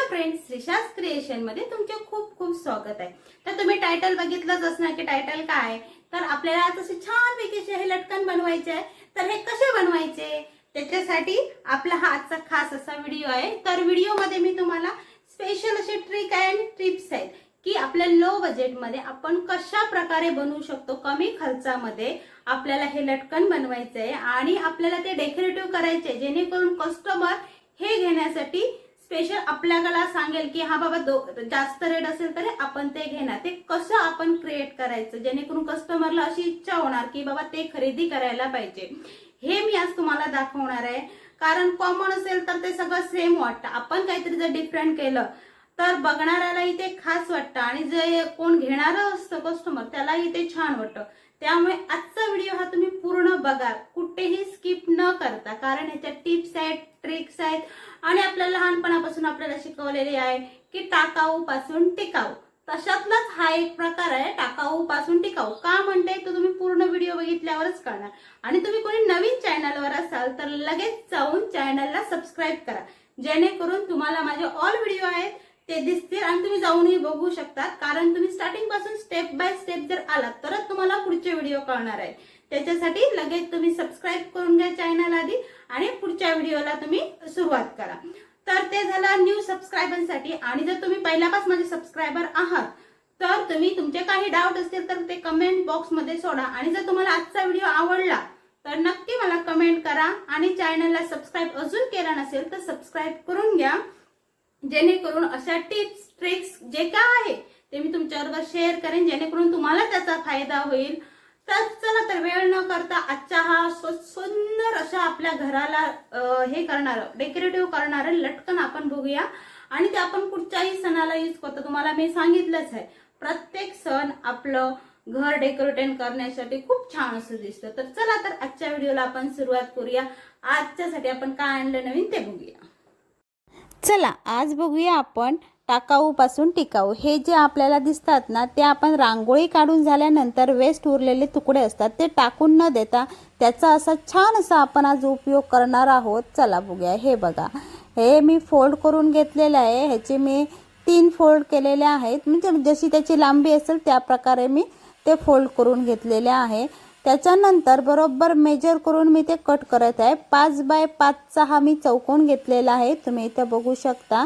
Friends, श्रीशास creation मध्ये तुमचे खूप खूप स्वागत आहे। तर तुम्ही टायटल बघितलंच असणार की टायटल काय आहे। तर आपल्याला आज असे छान पैकी हे लटकन बनवायचे आहे। तर हे कसे बनवायचे त्याच्यासाठी आपला हा आजचा खास असा व्हिडिओ आहे। तर व्हिडिओ मध्ये मी तुम्हाला स्पेशल असे ट्रिक अँड टिप्स आहेत की आपल्या लो बजेट मध्ये आपण कशा प्रकारे बनवू शकतो, कमी खर्चामध्ये आपल्याला हे लटकन बनवायचे आहे आणि आपल्याला ते डेकोरेटिव्ह करायचे, जेणेकरून कस्टमर हे घेण्यासाठी स्पेशल आपल्याला सांगेल की हा बाबा जास्त रेट असेल तर आपण ते घेणार। ते कसं आपण क्रिएट करायचं जेणेकरून कस्टमरला अशी इच्छा होणार की बाबा ते खरेदी करायला पाहिजे, हे मी आज तुम्हाला दाखवणार आहे। कारण कॉमन असेल तर ते सगळं सेम वाटतं, आपण काहीतरी जर डिफरंट केलं तर बघणाऱ्यालाही ते खास वाटतं आणि जे कोण घेणारं असतं कस्टमर त्यालाही ते छान वाटतं। त्यामुळे आजचा व्हिडिओ हा तुम्ही पूर्ण बघा, कुठेही स्किप न करता, कारण ह्याच्या टिप्स आहेत, ट्रिक्स आहेत आणि आपल्याला लहानपणापासून आपल्याला शिकवलेले आहे की टाकाऊ पासून टिकाऊ। तशातलाच हा एक प्रकार आहे, टाकाऊ पासून टिकाऊ। का म्हणते तर तुम्ही पूर्ण व्हिडिओ बघितल्यावरच कळणार। आणि तुम्ही कोणी नवीन चॅनलवर असाल तर लगेच जाऊन चॅनलला सबस्क्राइब करा, जेणेकरून तुम्हाला माझे ऑल व्हिडिओ आहेत ते दिसतील आणि तुम्ही जाऊनही बघू शकता। कारण तुम्ही स्टार्टिंग पासून स्टेप बाय स्टेप जर आलात तरच तुम्हाला पुढचे व्हिडिओ कळणार आहे। त्याच्यासाठी लगेच तुम्ही सबस्क्राइब करून घ्या चॅनल आधी आणि पुढच्या व्हिडिओला तुम्ही सुरुवात करा। तर ते झालं न्यू सबस्क्रायबरसाठी। आणि जर तुम्ही पहिल्यापासून माझे सबस्क्रायबर आहात तर तुम्ही तुमचे काही डाऊट असतील तर ते कमेंट बॉक्स मध्ये सोडा। आणि जर तुम्हाला आजचा व्हिडिओ आवडला तर नक्की मला कमेंट करा आणि चॅनलला सबस्क्राइब अजून केला नसेल तर सबस्क्राइब करून घ्या, जेणेकरून अशा टिप्स ट्रिक्स जे काय आहे ते मी तुमच्याबरोबर शेअर करेन, जेणेकरून तुम्हाला त्याचा फायदा होईल। तर चला, तर वेळ न करता आजचा हा सुंदर अशा आपल्या घराला हे करणार डेकोरेटिव्ह करणार लटकन आपण बघूया। आणि ते आपण कुठच्याही सणाला यूज करतो, तुम्हाला मी सांगितलंच आहे प्रत्येक सण आपलं घर डेकोरेट करण्यासाठी खूप छान असं दिसतं। तर चला, तर आजच्या व्हिडिओला आपण सुरुवात करूया। आजच्यासाठी आपण काय आणलं नवीन ते बघूया। चला, आज बघूया आपण टाकाऊ पासून टिकाऊ। हे जे आपल्याला दिसतात ना ते आपण रांगोळी काढून झाल्यानंतर वेस्ट उरलेले तुकडे असतात ते टाकून न देता त्याचा असा छान असा आपण आज उपयोग करणार आहोत। चला बघूया। हे बघा, हे मी फोल्ड करून घेतलेलं आहे। ह्याचे मी 3 फोल्ड केलेले आहेत, म्हणजे जशी त्याची लांबी असेल त्या प्रकारे मी ते फोल्ड करून घेतलेले आहे। त्याच्यानंतर बरोबर मेजर करून मी ते कट करत आहे। 5 बाय 5चा हा मी चौकोन घेतलेला आहे, तुम्ही इथे बघू शकता।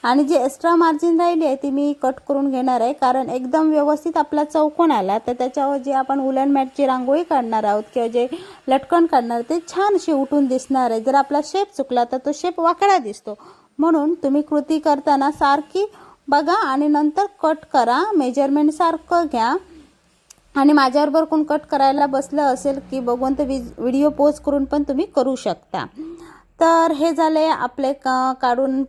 आणि जे एक्स्ट्रा मार्जिन राहिली आहे ती मी कट करून घेणार आहे, कारण एकदम व्यवस्थित आपला चौकोन आला तर त्याच्यावर जे आपण वुलन मॅटची रांगोळी काढणार आहोत किंवा जे लटकन काढणार ते छान अशी उठून दिसणार आहे। जर आपला शेप चुकला तर तो शेप वाकडा दिसतो, म्हणून तुम्ही कृती करताना सारखी बघा आणि नंतर कट करा, मेजरमेंट सारखं घ्या। आणि माझ्याबरोबर कोण कट करायला बसलं असेल की बघून ते व्हिडिओ पोज करून पण तुम्ही करू शकता। तर हे झाले आपले काढून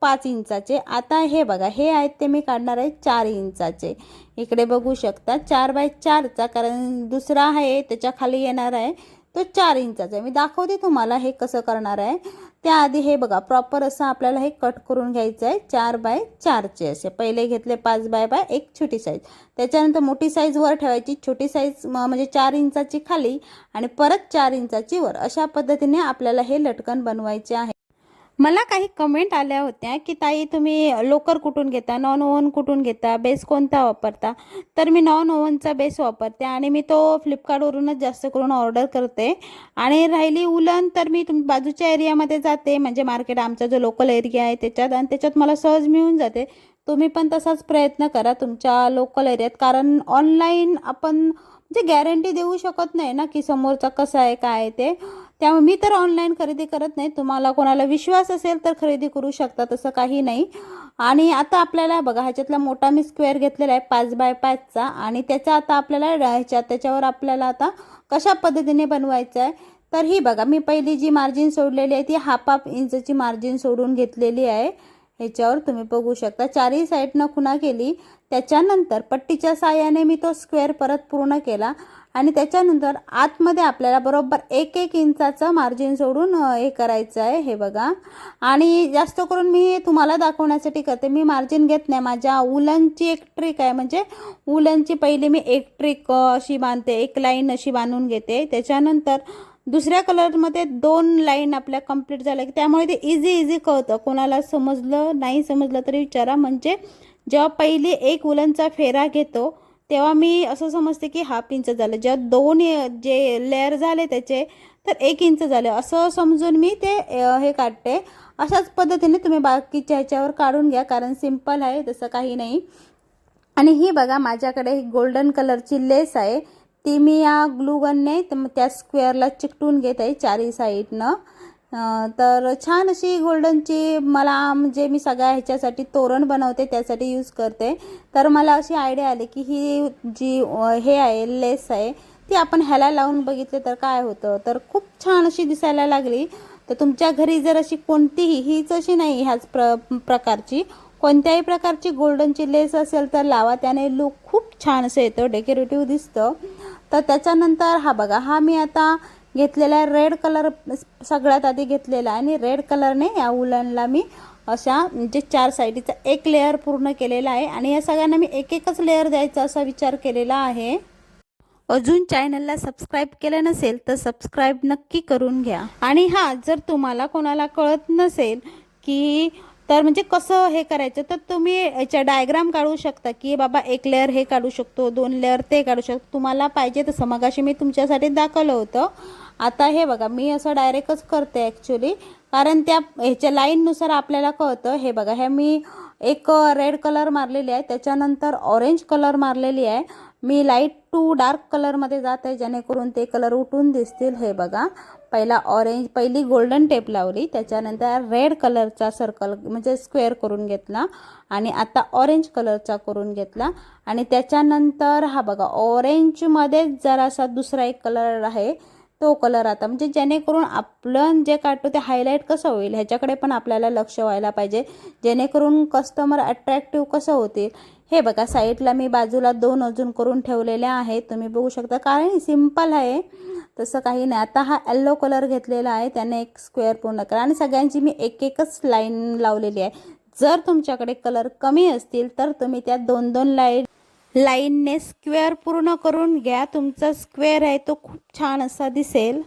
5 इंचाचे। आता हे बघा, हे आहेत ते मी काढणार आहे 4 इंचाचे। इकडे बघू शकता 4 बाय 4चा, कारण दुसरा आहे त्याच्या खाली येणार आहे तो 4 इंचाचा। मी दाखवते तुम्हाला हे कसं करणार आहे। त्याआधी हे बघा, प्रॉपर असं आपल्याला हे कट करून घ्यायचं आहे 4 बाय 4चे। असे पहिले घेतले 5 बाय एक छोटी साईज, त्याच्यानंतर मोठी साईज वर ठेवायची, छोटी साईज म्हणजे 4 इंचाची खाली आणि परत 4 इंचाची वर। अशा पद्धतीने आपल्याला हे लटकन बनवायचे आहे। मला काही कमेंट आल्या होत्या की ताई तुम्ही लोकर कुठून घेता, नॉन ओव्हन कुठून घेता, बेस कोणता वापरता। तर मी नॉन ओव्हनचा बेस वापरते आणि मी तो फ्लिपकार्टवरूनच जास्त करून ऑर्डर करते। आणि राहिली उलन तर मी बाजूच्या एरियामध्ये जाते, म्हणजे मार्केट आमचा जो लोकल एरिया आहे त्याच्यात, आणि त्याच्यात मला सहज मिळून जाते। तुम्ही पण तसाच प्रयत्न करा तुमच्या लोकल एरियात, कारण ऑनलाईन आपण म्हणजे गॅरंटी देऊ शकत नाही ना की समोरचा कसा आहे काय ते। त्यामुळे मी तर ऑनलाईन खरेदी करत नाही, तुम्हाला कोणाला विश्वास असेल तर खरेदी करू शकता, तसं काही नाही। आणि आता आपल्याला बघा, ह्याच्यातला मोठा मी स्क्वेअर घेतलेला आहे 5 बाय 5चा, आणि त्याचा आता आपल्याला त्याच्यावर आपल्याला आता कशा पद्धतीने बनवायचं आहे। तर ही बघा, मी पहिली जी मार्जिन सोडलेली आहे ती हाफ इंचची मार्जिन सोडून घेतलेली आहे। ह्याच्यावर तुम्ही बघू शकता 4ही साईडनं खुणा केली, त्याच्यानंतर पट्टीच्या साहाय्याने मी तो स्क्वेअर परत पूर्ण केला आणि त्याच्यानंतर आतमध्ये आपल्याला बरोबर 1-1 इंचाचं मार्जिन सोडून हे करायचं आहे। हे बघा, आणि जास्त करून मी तुम्हाला दाखवण्यासाठी करते, मी मार्जिन घेत नाही। माझ्या वुलनची एक ट्रिक आहे, म्हणजे वुलनची पहिली मी एक ट्रिक अशी बांधते, एक लाईन अशी बांधून घेते, त्याच्यानंतर दुसऱ्या कलरमध्ये 2 लाईन आपल्या कंप्लीट झाल्या, त्यामुळे ते इझी कळतं. कोणाला समजलं नाही समजलं तरी विचारा. म्हणजे जेव्हा पहिली एक उलनचा फेरा घेतो तेव्हा मी असं समजते की 1/2 इंच झालं. जेव्हा 2 जे लेअर झाले त्याचे तर 1 इंच झाले असं समजून मी ते हे काढते. अशाच पद्धतीने तुम्ही बाकीच्या ह्याच्यावर काढून घ्या, कारण सिंपल आहे, तसं काही नाही. आणि ही बघा माझ्याकडे गोल्डन कलरची लेस आहे, ती मी या ग्लू गनने त्या स्क्वेअरला चिकटून घेत आहे चारही साईडनं. तर छान अशी गोल्डनची मला म्हणजे मी सगळ्या ह्याच्यासाठी तोरण बनवते त्यासाठी यूज करते. तर मला अशी आयडिया आली की ही जी हे आहे लेस आहे ती आपण ह्याला लावून बघितले तर काय होतं, तर खूप छान अशी दिसायला लागली. तर तुमच्या घरी जर अशी कोणतीही, हीच अशी नाही ह्याच प्रकारची कोणत्याही प्रकारची गोल्डनची लेस असेल तर लावा, त्याने लुक खूप छान असं येतं, डेकोरेटिव्ह दिसतं. तर त्याच्यानंतर हा बघा, हा मी आता घेतलेला रेड कलर सगळ्यात आधी घेतलेला आहे आणि रेड कलरने या उलनला मी अशा म्हणजे 4 साईडचा एक लेअर पूर्ण केलेला आहे आणि या सगळ्यांना मी एकच लेअर द्यायचा असा विचार केलेला आहे. अजून चॅनलला सबस्क्राईब केलं नसेल तर सबस्क्राईब नक्की करून घ्या. आणि हां, जर तुम्हाला कोणाला कळत नसेल की तर म्हणजे कसं हे करायचं, तर तुम्ही याच्या डायग्राम काढू शकता की बाबा 1 लेअर हे काढू शकतो, 2 लेअर ते काढू शकतो, तुम्हाला पाहिजे तसं. मगाशी मी तुमच्यासाठी दाखवलं होतं. आता हे बघा मी असं डायरेक्टच करते ॲक्च्युली, कारण त्या ह्याच्या लाईननुसार आपल्याला कळतं. हे बघा, हे मी एक रेड कलर मारलेली आहे, त्याच्यानंतर ऑरेंज कलर मारलेली आहे. मी लाईट टू डार्क कलरमध्ये जात आहे जेणेकरून ते कलर उठून दिसतील. हे बघा, पहिली गोल्डन टेप लावली, त्याच्यानंतर रेड कलरचा सर्कल म्हणजे स्क्वेअर करून घेतला आणि आता ऑरेंज कलरचा करून घेतला आणि त्याच्यानंतर हा बघा ऑरेंजमध्ये जरासा दुसरा एक कलर आहे तो कलर आता म्हणजे जेणेकरून आपण जे काढतो ते हायलाईट कसं होईल ह्याच्याकडे पण आपल्याला लक्ष व्हायला पाहिजे, जेणेकरून कस्टमर अट्रॅक्टिव्ह कसं होतील. हे बघा साईडला मी बाजूला 2 अजून करून ठेवलेल्या आहेत, तुम्ही बघू शकता, कारण सिंपल आहे तसं काही नाही. आता हा येल्लो कलर घेतलेला आहे, त्याने एक स्क्वेअर पूर्ण करा आणि सगळ्यांची मी एकच लाईन लावलेली आहे. जर तुमच्याकडे कलर कमी असतील तर तुम्ही त्या 2-2 लाईनने स्क्वेअर पूर्ण करून घ्या. तुमचा स्क्वेअर आहे तो खूप छान असा दिसेल.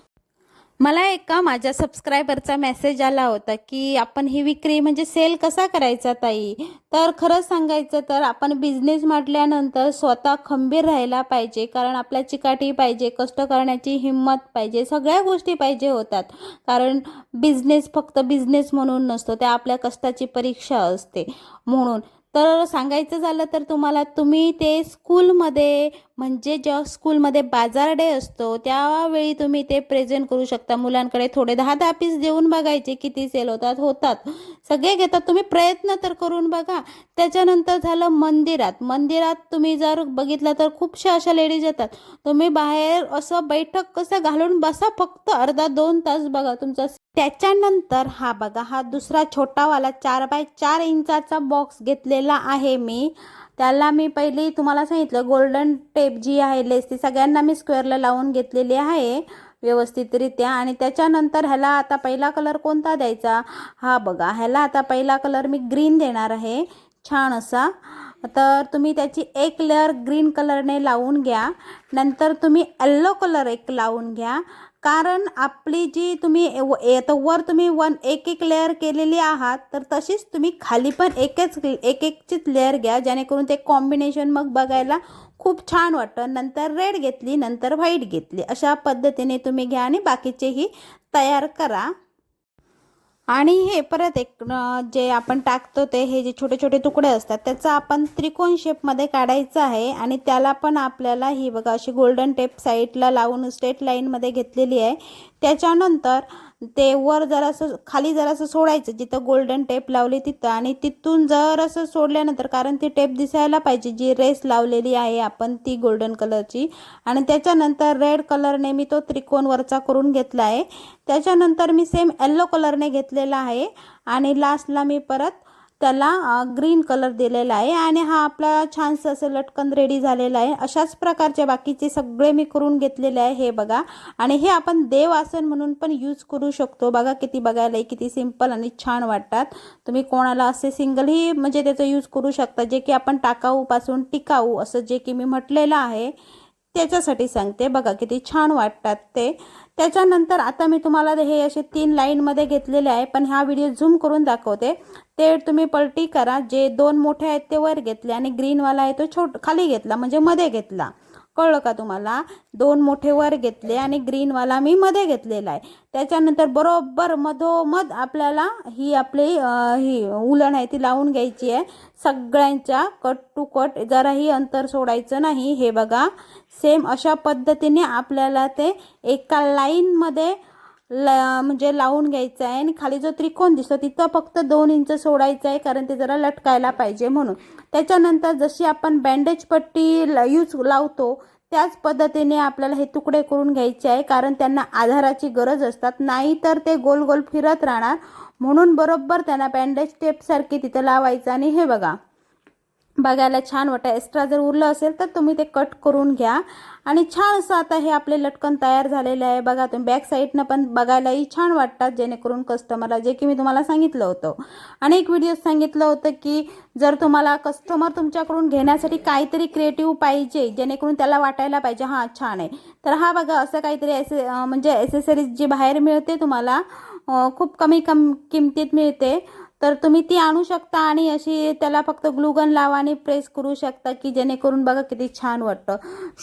मला एका माझ्या सबस्क्रायबरचा मेसेज आला होता की आपण ही विक्री म्हणजे सेल कसा करायचा ताई. तर खरं सांगायचं तर आपण बिझनेस म्हटल्यानंतर स्वतः खंबीर राहायला पाहिजे, कारण आपल्या चिकाटी पाहिजे, कष्ट करण्याची हिंमत पाहिजे, सगळ्या गोष्टी पाहिजे होतात. कारण बिझनेस फक्त बिझनेस म्हणून नसतो, त्या आपल्या कष्टाची परीक्षा असते. म्हणून तर सांगायचं झालं तर तुम्हाला, तुम्ही ते स्कूलमध्ये म्हणजे जेव्हा स्कूलमध्ये बाजार डे असतो त्यावेळी तुम्ही ते प्रेझेंट करू शकता. मुलांकडे थोडे 10-10 पीस देऊन बघायचे किती सेल होतात सगळे घेतात. तुम्ही प्रयत्न तर करून बघा. त्याच्यानंतर झालं मंदिरात तुम्ही जर बघितलं तर खूपशा अशा लेडीज येतात. तुम्ही बाहेर असं बैठक कसं घालून बसा, फक्त अर्धा-2 तास बघा तुमचा. त्याच्यानंतर हा बघा, हा दुसरा छोटावाला 4x4 इंचाचा बॉक्स घेतलेला आहे मी. त्याला मी पहिली तुम्हाला सांगितलं गोल्डन टेप जी आहे लेस ती सगळ्यांना मी स्क्वेअरला लावून घेतलेली आहे व्यवस्थितरित्या. आणि त्याच्यानंतर ह्याला आता पहिला कलर कोणता द्यायचा, हा बघा, ह्याला आता पहिला कलर मी ग्रीन देणार आहे छान असा. तर तुम्ही त्याची एक लेअर ग्रीन कलरने लावून घ्या, नंतर तुम्ही येल्लो कलर एक लावून घ्या, कारण आपली जी तुम्ही वर तुम्ही एक लेअर केलेली आहात तर तशीच तुम्ही खाली पण एकचीच लेअर घ्या, जेणेकरून ते कॉम्बिनेशन मग बघायला खूप छान वाटतं. नंतर रेड घेतली, नंतर व्हाईट घेतली, अशा पद्धतीने तुम्ही घ्या आणि बाकीचेही तयार करा. आणि हे परत एक जे आपण टाकतो ते हे जे छोटे छोटे तुकडे असतात त्याचा आपण त्रिकोण शेपमध्ये काढायचं आहे आणि त्याला पण आपल्याला ही बघा अशी गोल्डन टेप साईडला लावून स्ट्रेट लाईनमध्ये घेतलेली आहे. त्याच्यानंतर ते वर जरासं खाली जरासं सोडायचं जिथं गोल्डन टेप लावली तिथं, आणि तिथून जरासं सोडल्यानंतर, कारण ती टेप दिसायला पाहिजे जी रेस लावलेली आहे आपण ती गोल्डन कलरची, आणि त्याच्यानंतर रेड कलरने मी तो त्रिकोण वरचा करून घेतला आहे. त्याच्यानंतर मी सेम येल्लो कलरने घेतलेला आहे आणि लास्टला मी परत त्याला ग्रीन कलर दिलेला आहे आणि हा आपला छानसं असं लटकन रेडी झालेला आहे. अशाच प्रकारचे बाकीचे सगळे मी करून घेतलेले आहे हे बघा. आणि हे आपण देव आसन म्हणून पण यूज करू शकतो. बघा किती बघायला किती सिंपल आणि छान वाटतात. तुम्ही कोणाला असे सिंगलही म्हणजे त्याचा यूज करू शकता, जे की आपण टाकाऊपासून टिकाऊ असं जे की मी म्हटलेलं आहे त्याच्यासाठी सांगते. बघा किती छान वाटतात ते. त्याच्यानंतर आता मी तुम्हाला हे असे 3 लाईनमध्ये घेतलेले आहे, पण हा व्हिडिओ झूम करून दाखवते. ते तुम्ही पलटी करा. जे 2 मोठे आहेत ते वर घेतले आणि ग्रीनवाला आहे तो खाली घेतला, म्हणजे मध्ये घेतला. कळलं का तुम्हाला? 2 मोठे वर घेतले आणि ग्रीनवाला मी मध्ये घेतलेला आहे. त्याच्यानंतर बरोबर मधोमध आपल्याला ही आपली ही उलण आहे ती लावून घ्यायची आहे. सगळ्यांच्या कट टू कट, जराही अंतर सोडायचं नाही. हे बघा, सेम अशा पद्धतीने आपल्याला ते एका लाईनमध्ये म्हणजे लावून घ्यायचं आहे. आणि खाली जो त्रिकोण दिसतो तिथं फक्त 2 इंच सोडायचं आहे, कारण ते जरा लटकायला पाहिजे म्हणून. त्याच्यानंतर जशी आपण बँडेज पट्टी लावतो त्याच पद्धतीने आपल्याला हे तुकडे करून घ्यायचे आहे, कारण त्यांना आधाराची गरज असतात, नाही तर ते गोल गोल फिरत राहणार. म्हणून बरोबर त्यांना बँडेज टेपसारखी तिथं लावायचं. आणि हे बघा, बघायला छान वाटतं. एक्स्ट्रा जर उरलं असेल तर तुम्ही ते कट करून घ्या. आणि छान असं आता हे आपले लटकन तयार झालेले आहे. बघा तुम्ही बॅक साईडनं पण बघायलाही छान वाटतात, जेणेकरून कस्टमरला, जे की मी तुम्हाला सांगितलं होतं, अनेक व्हिडिओज सांगितलं होतं की जर तुम्हाला कस्टमर तुमच्याकडून घेण्यासाठी काहीतरी क्रिएटिव्ह पाहिजे, जेणेकरून त्याला वाटायला पाहिजे हां छान आहे, तर हा बघा असं काहीतरी म्हणजे ॲसेसरीज जी बाहेर मिळते तुम्हाला खूप कमी किमतीत मिळते, तर तुम्ही ती आणू शकता आणि अशी त्याला फक्त ग्लूगन लावा आणि प्रेस करू शकता, की जेणेकरून बघा किती छान वाटतं.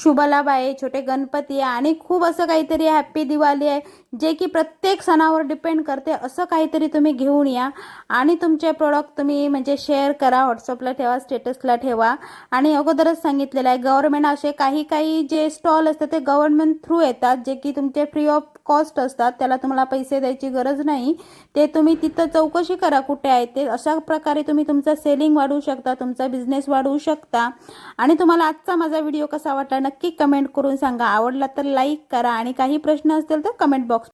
शुभलाभ आहे, छोटे गणपती आहे आणि खूप असं काहीतरी हॅप्पी दिवाळी आहे, जे की प्रत्येक सणावर डिपेंड करते. असं काहीतरी तुम्ही घेऊन या आणि तुमचे प्रोडक्ट तुम्ही म्हणजे शेअर करा, व्हॉट्सअपला ठेवा, स्टेटसला ठेवा. आणि अगोदरच सांगितलेलं आहे, गव्हर्नमेंट असे काही जे स्टॉल असतात ते गव्हर्नमेंट थ्रू येतात, जे की तुमचे फ्री ऑफ कॉस्ट असतात, त्याला तुम्हाला पैसे द्यायची गरज नाही. ते तुम्ही तिथं चौकशी करा कुठे आहे ते. अशा प्रकारे तुम्ही तुमचा सेलिंग वाढवू शकता, तुमचा बिझनेस वाढवू शकता. आणि तुम्हाला आजचा माझा व्हिडिओ कसा वाटला नक्की कमेंट करून सांगा. आवडला तर लाईक करा आणि काही प्रश्न असतील तर कमेंट बॉक्स